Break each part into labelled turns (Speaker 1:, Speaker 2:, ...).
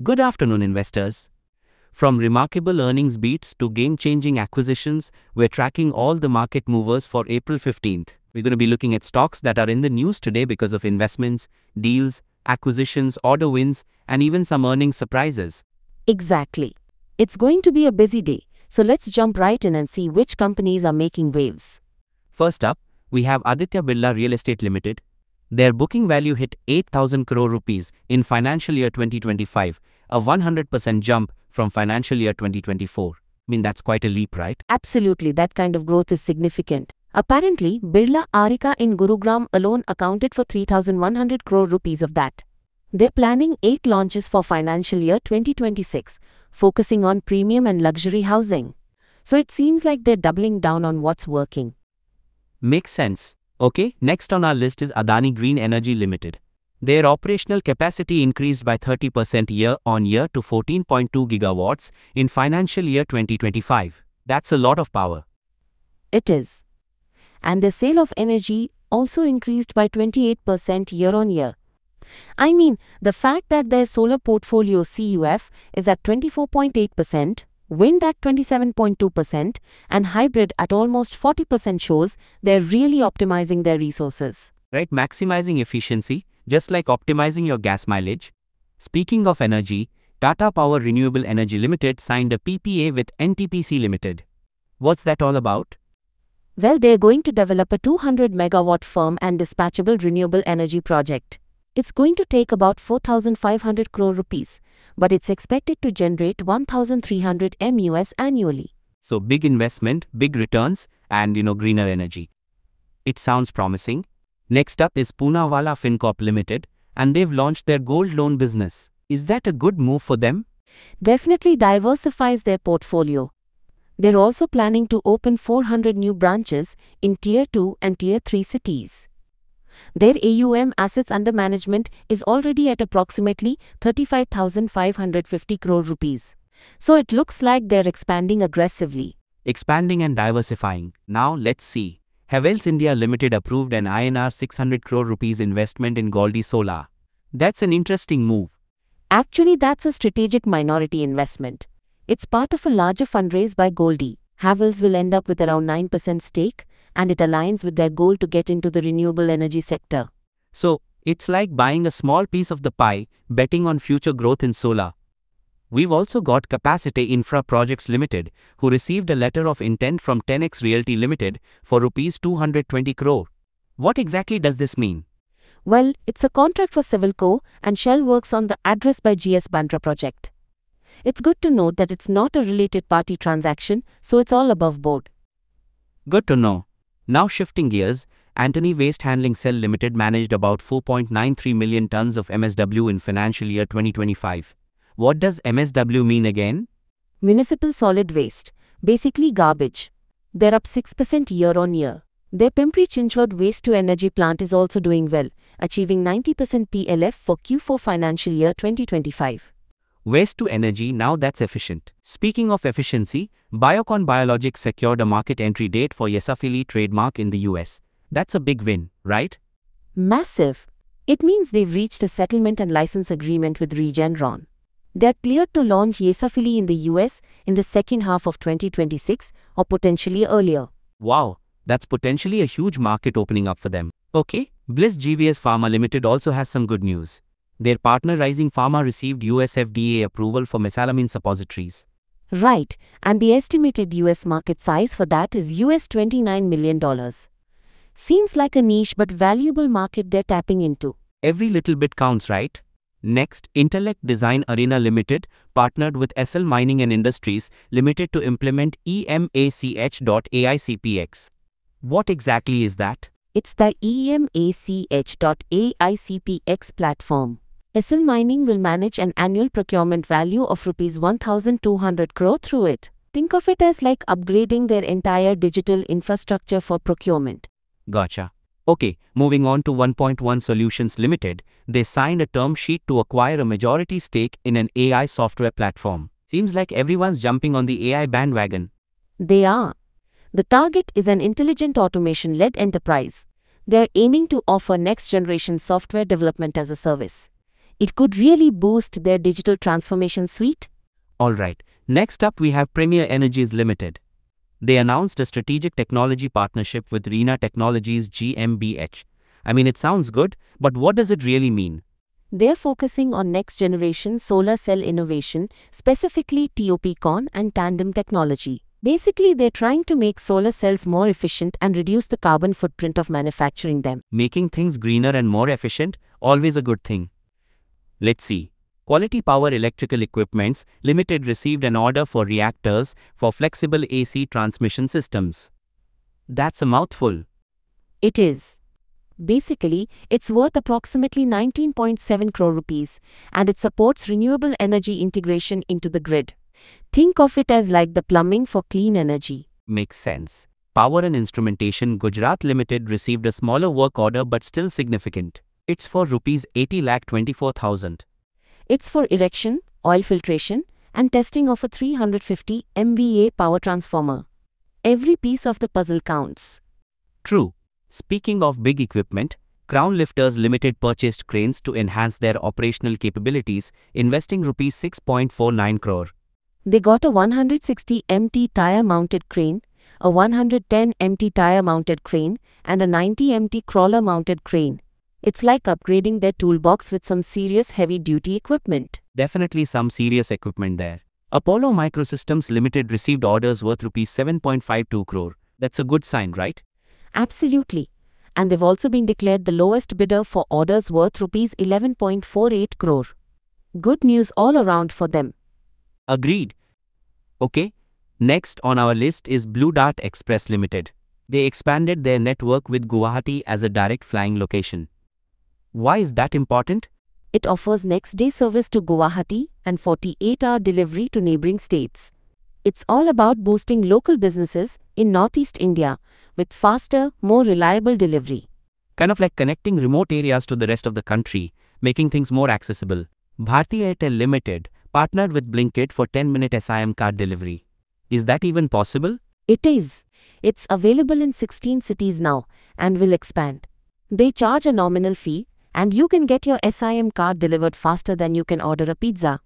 Speaker 1: Good afternoon, investors. From remarkable earnings beats to game-changing acquisitions, we're tracking all the market movers for April 15th. We're going to be looking at stocks that are in the news today because of investments, deals, acquisitions, order wins, and even some earnings surprises.
Speaker 2: Exactly. It's going to be a busy day, so let's jump right in and see which companies are making waves.
Speaker 1: First up, we have Aditya Birla Real Estate Limited. Their booking value hit 8,000 crore rupees in financial year 2025, a 100% jump from financial year 2024. That's quite a leap, right?
Speaker 2: Absolutely, that kind of growth is significant. Apparently, Birla Arika in Gurugram alone accounted for 3,100 crore rupees of that. They're planning 8 launches for financial year 2026, focusing on premium and luxury housing. So it seems like they're doubling down on what's working.
Speaker 1: Makes sense. Okay, next on our list is Adani Green Energy Limited. Their operational capacity increased by 30% year-on-year to 14.2 gigawatts in financial year 2025. That's a lot of power.
Speaker 2: It is. And the sale of energy also increased by 28% year-on-year. The fact that their solar portfolio CUF is at 24.8%, wind at 27.2%, and hybrid at almost 40% shows they're really optimizing their resources.
Speaker 1: Right, maximizing efficiency, just like optimizing your gas mileage. Speaking of energy, Tata Power Renewable Energy Limited signed a PPA with NTPC Limited. What's that all about?
Speaker 2: Well, they're going to develop a 200 megawatt firm and dispatchable renewable energy project. It's going to take about 4,500 crore rupees, but it's expected to generate 1,300 MUS annually.
Speaker 1: So big investment, big returns, and greener energy. It sounds promising. Next up is Poonawalla Fincorp Limited, and they've launched their gold loan business. Is that a good move for them?
Speaker 2: Definitely diversifies their portfolio. They're also planning to open 400 new branches in Tier 2 and Tier 3 cities. Their AUM assets under management is already at approximately 35,550 crore rupees. So it looks like they're expanding aggressively.
Speaker 1: Expanding and diversifying. Now let's see. Havells India Limited approved an INR 600 crore rupees investment in Goldi Solar. That's an interesting move.
Speaker 2: Actually, that's a strategic minority investment. It's part of a larger fundraise by Goldi. Havells will end up with around 9% stake, and it aligns with their goal to get into the renewable energy sector.
Speaker 1: So, it's like buying a small piece of the pie, betting on future growth in solar. We've also got Capacity Infra Projects Limited, who received a letter of intent from 10X Realty Limited for rupees 220 crore. What exactly does this mean?
Speaker 2: Well, it's a contract for Civilco, and Shell works on the Address by GS Bandra project. It's good to note that it's not a related party transaction, so it's all above board.
Speaker 1: Good to know. Now shifting gears, Antony Waste Handling Cell Limited managed about 4.93 million tons of MSW in financial year 2025. What does MSW mean again?
Speaker 2: Municipal solid waste, basically garbage. They're up 6% year-on-year. Their Pimpri Chinchwad waste-to-energy plant is also doing well, achieving 90% PLF for Q4 financial year 2025.
Speaker 1: Waste to energy, now that's efficient. Speaking of efficiency, Biocon Biologics secured a market entry date for Yesafili trademark in the US. That's a big win, right?
Speaker 2: Massive. It means they've reached a settlement and license agreement with Regeneron. They're cleared to launch Yesafili in the US in the second half of 2026 or potentially earlier.
Speaker 1: Wow, that's potentially a huge market opening up for them. Okay, Bliss GVS Pharma Limited also has some good news. Their partner Rising Pharma received US FDA approval for mesalamine suppositories.
Speaker 2: Right, and the estimated US market size for that is US $29 million. Seems like a niche but valuable market they're tapping into.
Speaker 1: Every little bit counts, right? Next, Intellect Design Arena Limited partnered with SL Mining and Industries Limited to implement EMACH.AICPX. What exactly is that?
Speaker 2: It's the EMACH.AICPX platform. SL Mining will manage an annual procurement value of rupees 1,200 crore through it. Think of it as like upgrading their entire digital infrastructure for procurement.
Speaker 1: Gotcha. Okay, moving on to 1.1 Solutions Limited, they signed a term sheet to acquire a majority stake in an AI software platform. Seems like everyone's jumping on the AI bandwagon.
Speaker 2: They are. The target is an intelligent automation-led enterprise. They're aiming to offer next-generation software development as a service. It could really boost their digital transformation suite.
Speaker 1: Alright, next up we have Premier Energies Limited. They announced a strategic technology partnership with RENA Technologies GmbH. I mean, it sounds good, but what does it really mean?
Speaker 2: They're focusing on next-generation solar cell innovation, specifically TOPCon and tandem technology. Basically, they're trying to make solar cells more efficient and reduce the carbon footprint of manufacturing them.
Speaker 1: Making things greener and more efficient, always a good thing. Let's see. Quality Power Electrical Equipments Limited received an order for reactors for flexible AC transmission systems. That's a mouthful.
Speaker 2: It is. Basically, it's worth approximately 19.7 crore rupees, and it supports renewable energy integration into the grid. Think of it as like the plumbing for clean energy.
Speaker 1: Makes sense. Power and Instrumentation Gujarat Limited received a smaller work order but still significant. It's for rupees 80,24,000.
Speaker 2: It's for erection, oil filtration, and testing of a 350 MVA power transformer. Every piece of the puzzle counts.
Speaker 1: True. Speaking of big equipment, Crown Lifters Limited purchased cranes to enhance their operational capabilities, investing rupees 6.49 crore.
Speaker 2: They got a 160 MT tire-mounted crane, a 110 MT tire-mounted crane, and a 90 MT crawler-mounted crane. It's like upgrading their toolbox with some serious heavy-duty equipment.
Speaker 1: Definitely some serious equipment there. Apollo Microsystems Limited received orders worth rupees 7.52 crore. That's a good sign, right?
Speaker 2: Absolutely. And they've also been declared the lowest bidder for orders worth rupees 11.48 crore. Good news all around for them.
Speaker 1: Agreed. Okay. Next on our list is Blue Dart Express Limited. They expanded their network with Guwahati as a direct flying location. Why is that important?
Speaker 2: It offers next-day service to Guwahati and 48-hour delivery to neighboring states. It's all about boosting local businesses in Northeast India with faster, more reliable delivery.
Speaker 1: Kind of like connecting remote areas to the rest of the country, making things more accessible. Bharti Airtel Limited partnered with Blinkit for 10-minute SIM card delivery. Is that even possible?
Speaker 2: It is. It's available in 16 cities now and will expand. They charge a nominal fee, and you can get your SIM card delivered faster than you can order a pizza.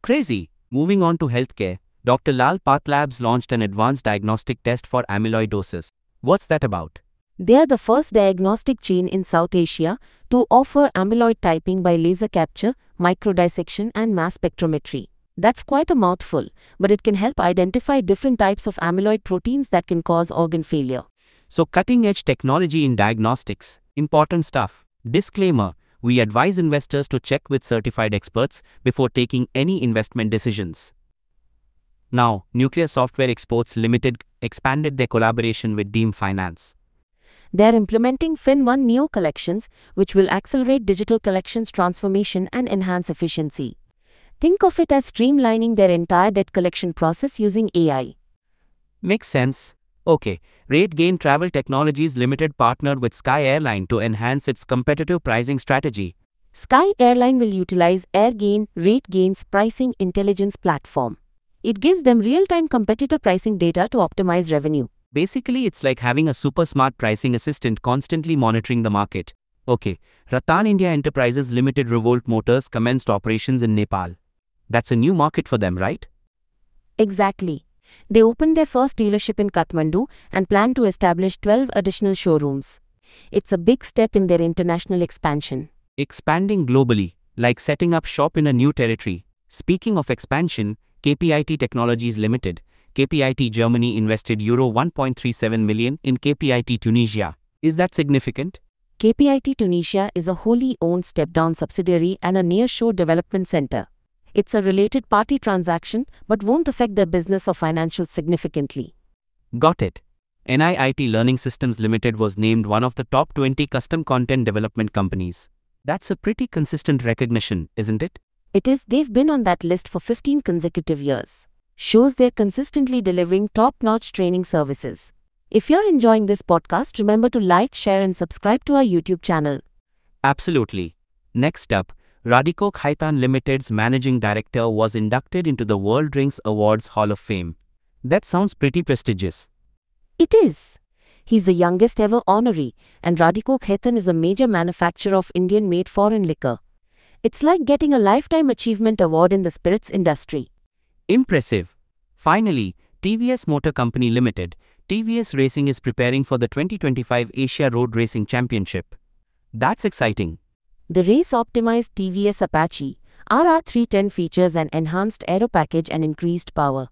Speaker 1: Crazy. Moving on to healthcare, Dr. Lal PathLabs launched an advanced diagnostic test for amyloidosis. What's that about?
Speaker 2: They are the first diagnostic chain in South Asia to offer amyloid typing by laser capture, microdissection, and mass spectrometry. That's quite a mouthful, but it can help identify different types of amyloid proteins that can cause organ failure.
Speaker 1: So, cutting-edge technology in diagnostics. Important stuff. Disclaimer: we advise investors to check with certified experts before taking any investment decisions. Now, Nuclear Software Exports Limited expanded their collaboration with Deem Finance.
Speaker 2: They're implementing FinOne Neo collections, which will accelerate digital collections transformation and enhance efficiency. Think of it as streamlining their entire debt collection process using AI.
Speaker 1: Makes sense. Okay, RateGain Travel Technologies Limited partnered with Sky Airline to enhance its competitive pricing strategy.
Speaker 2: Sky Airline will utilize RateGain's pricing intelligence platform. It gives them real-time competitor pricing data to optimize revenue.
Speaker 1: Basically, it's like having a super smart pricing assistant constantly monitoring the market. Okay, Ratan India Enterprises Limited Revolt Motors commenced operations in Nepal. That's a new market for them, right?
Speaker 2: Exactly. They opened their first dealership in Kathmandu and plan to establish 12 additional showrooms. It's a big step in their international expansion.
Speaker 1: Expanding globally, like setting up shop in a new territory. Speaking of expansion, KPIT Technologies Limited, KPIT Germany invested Euro 1.37 million in KPIT Tunisia. Is that significant?
Speaker 2: KPIT Tunisia is a wholly owned step-down subsidiary and a nearshore development center. It's a related party transaction but won't affect their business or financials significantly.
Speaker 1: Got it. NIIT Learning Systems Limited was named one of the top 20 custom content development companies. That's a pretty consistent recognition, isn't it?
Speaker 2: It is. They've been on that list for 15 consecutive years. Shows they're consistently delivering top-notch training services. If you're enjoying this podcast, remember to like, share and subscribe to our YouTube channel.
Speaker 1: Absolutely. Next up, Radhiko Khaitan Limited's managing director was inducted into the World Drinks Awards Hall of Fame. That sounds pretty prestigious.
Speaker 2: It is. He's the youngest ever honoree, and Radhiko Khaitan is a major manufacturer of Indian-made foreign liquor. It's like getting a Lifetime Achievement Award in the spirits industry.
Speaker 1: Impressive. Finally, TVS Motor Company Limited, TVS Racing is preparing for the 2025 Asia Road Racing Championship. That's exciting.
Speaker 2: The race-optimized TVS Apache RR310 features an enhanced aero package and increased power.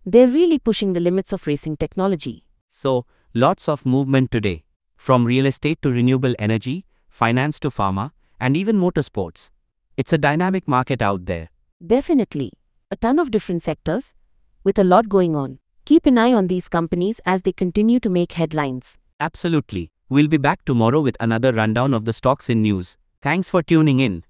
Speaker 2: They're really pushing the limits of racing technology.
Speaker 1: So, lots of movement today. From real estate to renewable energy, finance to pharma, and even motorsports. It's a dynamic market out there.
Speaker 2: Definitely. A ton of different sectors, with a lot going on. Keep an eye on these companies as they continue to make headlines.
Speaker 1: Absolutely. We'll be back tomorrow with another rundown of the stocks in news. Thanks for tuning in.